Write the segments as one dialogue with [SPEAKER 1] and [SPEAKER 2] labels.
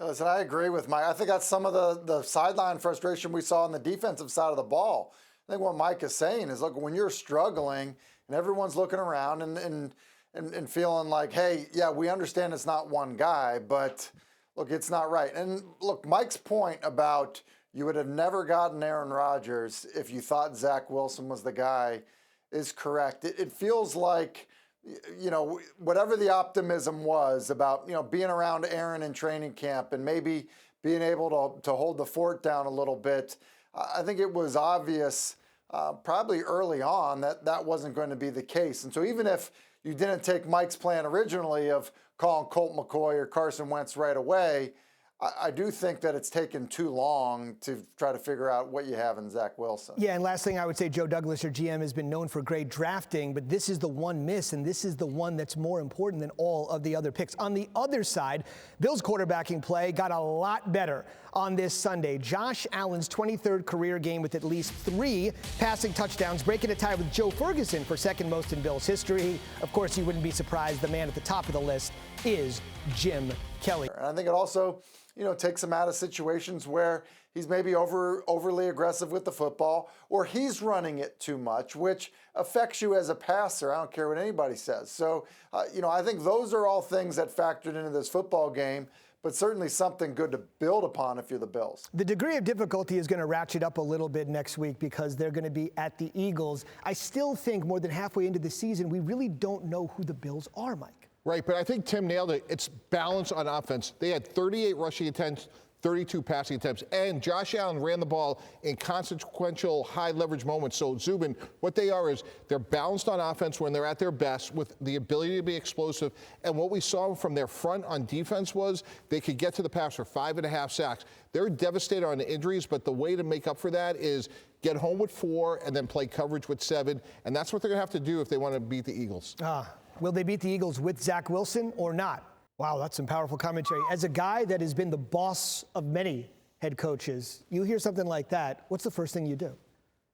[SPEAKER 1] Listen, I agree with Mike. I think that's some of the sideline frustration we saw on the defensive side of the ball. I think what Mike is saying is, look, when you're struggling and everyone's looking around and feeling like, hey, yeah, we understand it's not one guy, but look, it's not right. And look, Mike's point about you would have never gotten Aaron Rodgers if you thought Zach Wilson was the guy is correct. It feels like, whatever the optimism was about, being around Aaron in training camp and maybe being able to hold the fort down a little bit, I think it was obvious probably early on that wasn't going to be the case. And so even if you didn't take Mike's plan originally of calling Colt McCoy or Carson Wentz right away, I do think that it's taken too long to try to figure out what you have in Zach Wilson.
[SPEAKER 2] Yeah, and last thing I would say, Joe Douglas, your GM, has been known for great drafting, but this is the one miss, and this is the one that's more important than all of the other picks. On the other side, Bills quarterbacking play got a lot better on this Sunday. Josh Allen's 23rd career game with at least 3 passing touchdowns, breaking a tie with Joe Ferguson for second most in Bills history. Of course, you wouldn't be surprised the man at the top of the list is Jim Kelly.
[SPEAKER 1] And I think it also takes him out of situations where he's maybe overly aggressive with the football, or he's running it too much, which affects you as a passer. I don't care what anybody says. So, I think those are all things that factored into this football game, but certainly something good to build upon if you're the Bills.
[SPEAKER 2] The degree of difficulty is going to ratchet up a little bit next week because they're going to be at the Eagles. I still think more than halfway into the season, we really don't know who the Bills are, Mike.
[SPEAKER 3] Right, but I think Tim nailed it. It's balance on offense. They had 38 rushing attempts, 32 passing attempts, and Josh Allen ran the ball in consequential high-leverage moments. So, Zubin, what they are is they're balanced on offense when they're at their best with the ability to be explosive. And what we saw from their front on defense was they could get to the pass for 5.5 sacks. They're devastated on the injuries, but the way to make up for that is get home with 4 and then play coverage with 7. And that's what they're going to have to do if they want to beat the Eagles.
[SPEAKER 2] Will they beat the Eagles with Zach Wilson or not? Wow, that's some powerful commentary. As a guy that has been the boss of many head coaches, you hear something like that, what's the first thing you do?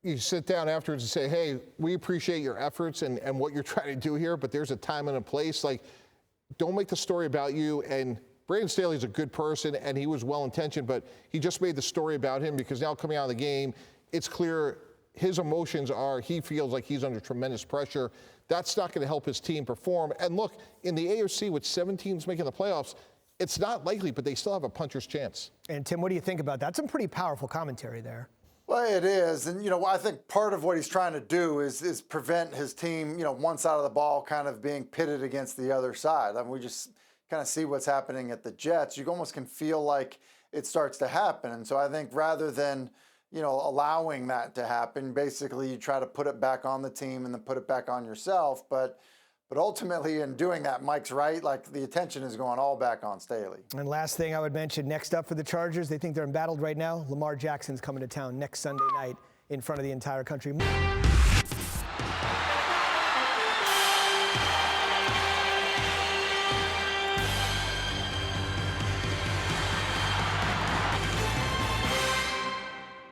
[SPEAKER 3] You sit down afterwards and say, hey, we appreciate your efforts and what you're trying to do here, but there's a time and a place. Like, don't make the story about you. And Brandon Staley's a good person, and he was well-intentioned, but he just made the story about him because now coming out of the game, it's clear his emotions are he feels like he's under tremendous pressure. That's not going to help his team perform. And look, in the AFC with 7 teams making the playoffs, it's not likely, but they still have a puncher's chance.
[SPEAKER 2] And Tim, what do you think about that? That's some pretty powerful commentary there.
[SPEAKER 1] Well, it is. And, I think part of what he's trying to do is prevent his team, one side of the ball kind of being pitted against the other side. I mean, we just kind of see what's happening at the Jets. You almost can feel like it starts to happen. And so I think rather than allowing that to happen, basically you try to put it back on the team and then put it back on yourself. But ultimately in doing that, Mike's right, like the attention is going all back on Staley.
[SPEAKER 2] And last thing I would mention, next up for the Chargers, they think they're embattled right now. Lamar Jackson's coming to town next Sunday night in front of the entire country.